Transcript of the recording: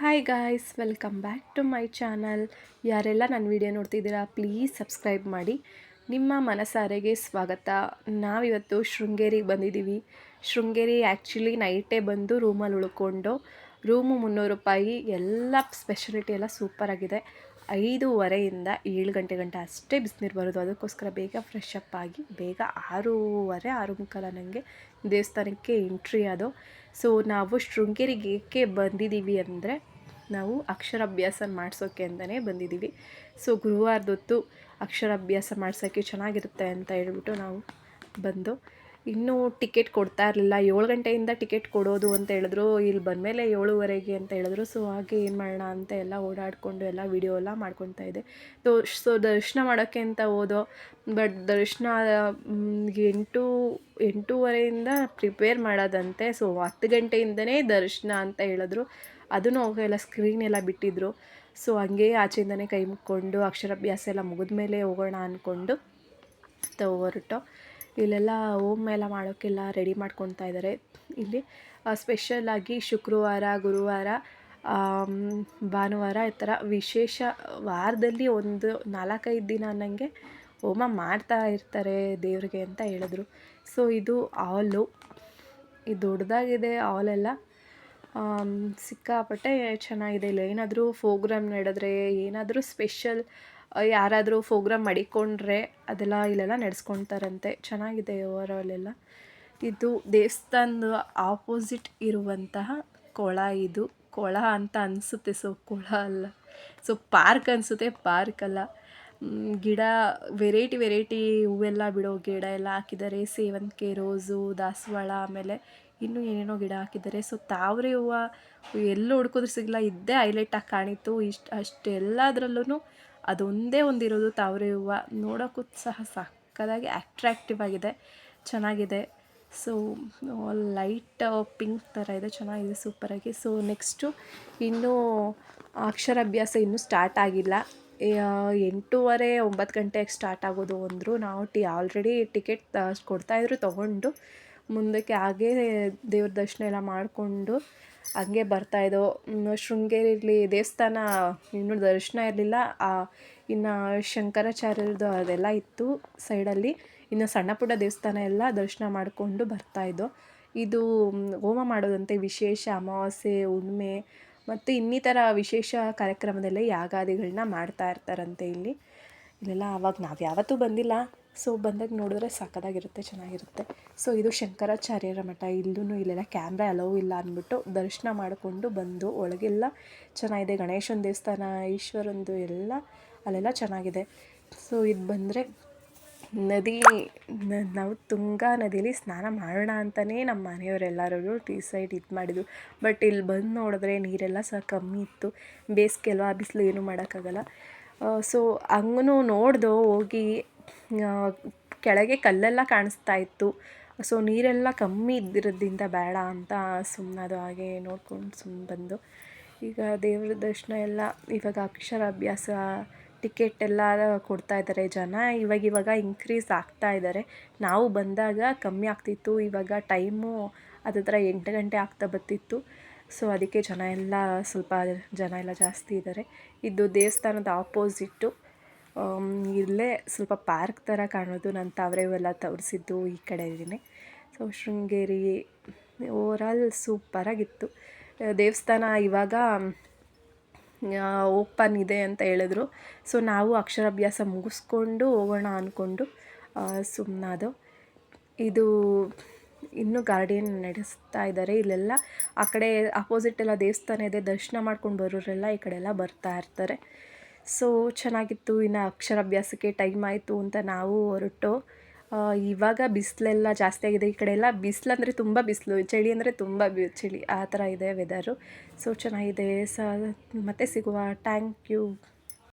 Hi guys, welcome back to my channel. ಯಾರೆಲ್ಲ ನನ್ನ video ನೋಡ್ತಿದ್ದೀರಾ ಪ್ಲೀಸ್ ಸಬ್ಸ್ಕ್ರೈಬ್ ಮಾಡಿ. ನಿಮ್ಮ ಮನಸಾರೆಗೆ ಸ್ವಾಗತ. ನಾವಿವತ್ತು ಶೃಂಗೇರಿಗೆ ಬಂದಿದ್ದೀವಿ. ಶೃಂಗೇರಿ ಆ್ಯಕ್ಚುಲಿ ನೈಟೇ ಬಂದು ರೂಮಲ್ಲಿ ಉಳ್ಕೊಂಡು ರೂಮು 300 ರೂಪಾಯಿ. ಎಲ್ಲ ಸ್ಪೆಷಲಿಟಿ ಎಲ್ಲ ಸೂಪರಾಗಿದೆ. 5:30 7 ಗಂಟೆ ಅಷ್ಟೇ ಬಿಸಿನೀರು ಬರೋದು. ಅದಕ್ಕೋಸ್ಕರ ಬೇಗ ಫ್ರೆಶ್ ಅಪ್ ಆಗಿ ಬೇಗ 6:30 6:45 ನನಗೆ ದೇವಸ್ಥಾನಕ್ಕೆ ಎಂಟ್ರಿ ಅದು. ಸೊ ನಾವು ಶೃಂಗೇರಿಗೆ ಏಕೆ ಬಂದಿದ್ದೀವಿ ಅಂದರೆ ನಾವು ಅಕ್ಷರಾಭ್ಯಾಸ ಮಾಡಿಸೋಕ್ಕೆ ಅಂತಲೇ ಬಂದಿದ್ದೀವಿ. ಸೊ ಗುರುವಾರದೊತ್ತು ಅಕ್ಷರಾಭ್ಯಾಸ ಮಾಡ್ಸೋಕ್ಕೆ ಚೆನ್ನಾಗಿರುತ್ತೆ ಅಂತ ಹೇಳ್ಬಿಟ್ಟು ನಾವು ಬಂದು ಇನ್ನೂ ಟಿಕೆಟ್ ಕೊಡ್ತಾ ಇರಲಿಲ್ಲ. 7 ಗಂಟೆಯಿಂದ ಟಿಕೆಟ್ ಕೊಡೋದು ಅಂತ ಹೇಳಿದ್ರು. ಇಲ್ಲಿ ಬಂದಮೇಲೆ 7:30 ಅಂತ ಹೇಳಿದ್ರು. ಸೊ ಹಾಗೆ ಏನು ಮಾಡೋಣ ಅಂತ ಎಲ್ಲ ಓಡಾಡಿಕೊಂಡು ಎಲ್ಲ ವೀಡಿಯೋ ಎಲ್ಲ ಮಾಡ್ಕೊತಾ ಇದ್ದೆ. ಸೊ ದರ್ಶನ ಮಾಡೋಕ್ಕೆ ಅಂತ ಹೋದೋ. ಬಟ್ ದರ್ಶನ 8:30 ಪ್ರಿಪೇರ್ ಮಾಡೋದಂತೆ. ಸೊ 10 ಗಂಟೆಯಿಂದನೇ ದರ್ಶನ ಅಂತ ಹೇಳಿದ್ರು. ಅದನ್ನು ಹೋಗಲ್ಲ, ಸ್ಕ್ರೀನ್ ಎಲ್ಲ ಬಿಟ್ಟಿದ್ರು. ಸೊ ಹಂಗೆ ಆಚೆಯಿಂದನೇ ಕೈ ಮುಕ್ಕೊಂಡು ಅಕ್ಷರಾಭ್ಯಾಸ ಎಲ್ಲ ಮುಗಿದ್ಮೇಲೆ ಹೋಗೋಣ ಅಂದ್ಕೊಂಡು ಹೊರಟು. ಇಲ್ಲೆಲ್ಲ ಹೋಮ ಎಲ್ಲ ಮಾಡೋಕ್ಕೆಲ್ಲ ರೆಡಿ ಮಾಡ್ಕೊತಾ ಇದ್ದಾರೆ. ಇಲ್ಲಿ ಸ್ಪೆಷಲಾಗಿ ಶುಕ್ರವಾರ, ಗುರುವಾರ, ಭಾನುವಾರ ಈ ಥರ ವಿಶೇಷ ವಾರದಲ್ಲಿ ಒಂದು 4-5 ದಿನ ನನಗೆ ಹೋಮ ಮಾಡ್ತಾ ಇರ್ತಾರೆ ದೇವ್ರಿಗೆ ಅಂತ ಹೇಳಿದ್ರು. ಸೊ ಇದು ಹಾಲು, ಇದು ದೊಡ್ಡದಾಗಿದೆ ಹಾಲೆಲ್ಲ, ಸಿಕ್ಕಾಪಟ್ಟೆ ಚೆನ್ನಾಗಿದೆ. ಇಲ್ಲ ಏನಾದರೂ ಪ್ರೋಗ್ರಾಮ್ ನಡೆದ್ರೆ, ಏನಾದರೂ ಸ್ಪೆಷಲ್ ಯಾರಾದರೂ ಪ್ರೋಗ್ರಾಮ್ ಮಾಡಿಕೊಂಡ್ರೆ ಅದೆಲ್ಲ ಇಲ್ಲೆಲ್ಲ ನಡೆಸ್ಕೊಳ್ತಾರಂತೆ. ಚೆನ್ನಾಗಿದೆ ಓವರಾಲೆಲ್ಲ. ಇದು ದೇವಸ್ಥಾನದ ಆಪೋಸಿಟ್ ಇರುವಂತಹ ಕೊಳ. ಇದು ಕೊಳ ಅಂತ ಅನಿಸುತ್ತೆ. ಸೊ ಕೊಳ ಅಲ್ಲ, ಸೊ ಪಾರ್ಕ್ ಅನಿಸುತ್ತೆ, ಪಾರ್ಕ್ ಅಲ್ಲ. ಗಿಡ ವೆರೈಟಿ ಹೂವೆಲ್ಲ ಬಿಡೋ ಗಿಡ ಎಲ್ಲ ಹಾಕಿದ್ದಾರೆ. ಸೇವಂತಿಗೆ, ರೋಸು, ದಾಸವಾಳ, ಆಮೇಲೆ ಇನ್ನೂ ಏನೇನೋ ಗಿಡ ಹಾಕಿದ್ದಾರೆ. ಸೊ ತಾವರೆ ಹೂವು ಎಲ್ಲೂ ಹುಡ್ಕಿದ್ರು ಸಿಗಲ್ಲ. ಇದ್ದೇ ಹೈಲೈಟಾಗಿ ಕಾಣಿತ್ತು. ಅಷ್ಟೆಲ್ಲದ್ರಲ್ಲೂ ಅದೊಂದೇ ಒಂದಿರೋದು ತಾವರೆ ಹೂವು. ನೋಡೋಕ್ಕೂ ಸಹ ಸಕ್ಕತ್ತಾಗಿ ಅಟ್ರ್ಯಾಕ್ಟಿವ್ ಆಗಿದೆ, ಚೆನ್ನಾಗಿದೆ. ಸೊ ಲೈಟ್ ಪಿಂಕ್ ಥರ ಇದೆ, ಚೆನ್ನಾಗಿದೆ ಸೂಪರಾಗಿ. ಸೊ ನೆಕ್ಸ್ಟು ಇನ್ನೂ ಅಕ್ಷರಾಭ್ಯಾಸ ಇನ್ನೂ ಸ್ಟಾರ್ಟ್ ಆಗಿಲ್ಲ. 8:30 9 ಗಂಟೆಗೆ ಸ್ಟಾರ್ಟ್ ಆಗೋದು ಅಂದರು. ನಾವು ಆಲ್ರೆಡಿ ಟಿಕೆಟ್ ಕೊಡ್ತಾಯಿದ್ರು, ತೊಗೊಂಡು ಮುಂದಕ್ಕೆ ಹಾಗೇ ದೇವ್ರ ದರ್ಶನ ಎಲ್ಲ ಮಾಡಿಕೊಂಡು ಹಂಗೆ ಬರ್ತಾಯಿದ್ದೋ. ಶೃಂಗೇರಿಲಿ ದೇವಸ್ಥಾನ ಇನ್ನೂ ದರ್ಶನ ಇರಲಿಲ್ಲ. ಇನ್ನು ಶಂಕರಾಚಾರ್ಯರದು ಅದೆಲ್ಲ ಇತ್ತು ಸೈಡಲ್ಲಿ. ಇನ್ನು ಸಣ್ಣ ಪುಟ್ಟ ದೇವಸ್ಥಾನ ಎಲ್ಲ ದರ್ಶನ ಮಾಡಿಕೊಂಡು ಬರ್ತಾಯಿದ್ದೋ. ಇದು ಹೋಮ ಮಾಡೋದಂತೆ ವಿಶೇಷ ಅಮಾವಾಸ್ಯೆ, ಹುಣ್ಣಿಮೆ ಮತ್ತು ಇನ್ನಿತರ ವಿಶೇಷ ಕಾರ್ಯಕ್ರಮದಲ್ಲೇ ಯಾಗಾದಿಗಳನ್ನ ಮಾಡ್ತಾ ಇರ್ತಾರಂತೆ ಇಲ್ಲೆಲ್ಲ. ಆವಾಗ ನಾವು ಯಾವತ್ತೂ ಬಂದಿಲ್ಲ. ಸೊ ಬಂದಾಗ ನೋಡಿದ್ರೆ ಸಕ್ಕತ್ತಾಗಿರುತ್ತೆ, ಚೆನ್ನಾಗಿರುತ್ತೆ. ಸೊ ಇದು ಶಂಕರಾಚಾರ್ಯರ ಮಠ. ಇಲ್ಲೆಲ್ಲ ಕ್ಯಾಮ್ರಾ ಅಲೋ ಇಲ್ಲ ಅಂದ್ಬಿಟ್ಟು ದರ್ಶನ ಮಾಡಿಕೊಂಡು ಬಂದು ಒಳಗೆಲ್ಲ ಚೆನ್ನಾಗಿದೆ. ಗಣೇಶನ ದೇವಸ್ಥಾನ, ಈಶ್ವರಂದು ಎಲ್ಲ ಅಲ್ಲೆಲ್ಲ ಚೆನ್ನಾಗಿದೆ. ಸೊ ಇದು ಬಂದರೆ ನದಿ, ನಾವು ತುಂಗಾ ನದಿಯಲ್ಲಿ ಸ್ನಾನ ಮಾಡೋಣ ಅಂತಲೇ ನಮ್ಮ ಮನೆಯವರೆಲ್ಲರೂ ಡಿಸೈಡ್ ಮಾಡಿದ್ದು. ಬಟ್ ಇಲ್ಲಿ ಬಂದು ನೋಡಿದ್ರೆ ನೀರೆಲ್ಲ ಸಹ ಕಮ್ಮಿ ಇತ್ತು. ಬೇಸಿಗೆ ಅಲ್ವಾ, ಬಿಸಿಲು ಏನೂ ಮಾಡೋಕ್ಕಾಗಲ್ಲ. ಸೊ ಹಂಗೂ ನೋಡ್ದೋ ಹೋಗಿ, ಕೆಳಗೆ ಕಲ್ಲೆಲ್ಲ ಕಾಣಿಸ್ತಾ ಇತ್ತು. ಸೊ ನೀರೆಲ್ಲ ಕಮ್ಮಿ ಇದ್ದಿರೋದ್ರಿಂದ ಬೇಡ ಅಂತ ಸುಮ್ಮನದು. ಹಾಗೆ ನೋಡ್ಕೊಂಡು ಬಂದು ಈಗ ದೇವ್ರ ದರ್ಶನ ಎಲ್ಲ, ಇವಾಗ ಅಕ್ಷರಾಭ್ಯಾಸ ಟಿಕೆಟ್ ಎಲ್ಲ ಕೊಡ್ತಾಯಿದ್ದಾರೆ ಜನ. ಇವಾಗ ಇನ್ಕ್ರೀಸ್ ಆಗ್ತಾ ಇದ್ದಾರೆ. ನಾವು ಬಂದಾಗ ಕಮ್ಮಿ ಆಗ್ತಿತ್ತು, ಇವಾಗ ಟೈಮು ಹತ್ರ 8 ಗಂಟೆ ಆಗ್ತಾ ಬರ್ತಿತ್ತು. ಸೊ ಅದಕ್ಕೆ ಸ್ವಲ್ಪ ಜನ ಎಲ್ಲ ಜಾಸ್ತಿ ಇದ್ದಾರೆ. ಇದು ದೇವಸ್ಥಾನದ ಆಪೋಸಿಟ್ಟು. ಇಲ್ಲೇ ಸ್ವಲ್ಪ ಪಾರ್ಕ್ ಥರ ಕಾಣೋದು. ನಾನು ತಾವರೆ ಹೂವೆಲ್ಲ ತೋರಿಸಿದ್ದು ಈ ಕಡೆ ಇದ್ದೀನಿ. ಸೊ ಶೃಂಗೇರಿ ಓವರಾಲ್ ಸೂಪರಾಗಿತ್ತು. ದೇವಸ್ಥಾನ ಇವಾಗ ಓಪನ್ ಇದೆ ಅಂತ ಹೇಳಿದ್ರು. ಸೊ ನಾವು ಅಕ್ಷರಾಭ್ಯಾಸ ಮುಗಿಸ್ಕೊಂಡು ಹೋಗೋಣ ಅಂದ್ಕೊಂಡು ಸುಮ್ಮನಾದೋ. ಇದು ಇನ್ನೂ ಗಾರ್ಡನ್ ನಡೆಸ್ತಾ ಇದ್ದಾರೆ. ಇಲ್ಲೆಲ್ಲ ಆ ಕಡೆ ಅಪೋಸಿಟೆಲ್ಲ ದೇವಸ್ಥಾನ ಇದೆ. ದರ್ಶನ ಮಾಡ್ಕೊಂಡು ಬರೋರೆಲ್ಲ ಈ ಕಡೆ ಎಲ್ಲ ಬರ್ತಾ ಇರ್ತಾರೆ. ಸೊ ಚೆನ್ನಾಗಿತ್ತು. ಇನ್ನು ಅಕ್ಷರಾಭ್ಯಾಸಕ್ಕೆ ಟೈಮ್ ಆಯಿತು ಅಂತ ನಾವು ಹೊರಟು. ಇವಾಗ ಬಿಸಿಲೆಲ್ಲ ಜಾಸ್ತಿ ಆಗಿದೆ. ಈ ಕಡೆ ಎಲ್ಲ ಬಿಸಿಲು ಅಂದರೆ ತುಂಬ ಬಿಸಿಲು, ಚಳಿ ಅಂದರೆ ತುಂಬ ಚಳಿ, ಆ ಥರ ಇದೆ ವೆದರು. ಸೊ ಚೆನ್ನಾಗಿದೆ. ಮತ್ತೆ ಸಿಗುವ. Thank you.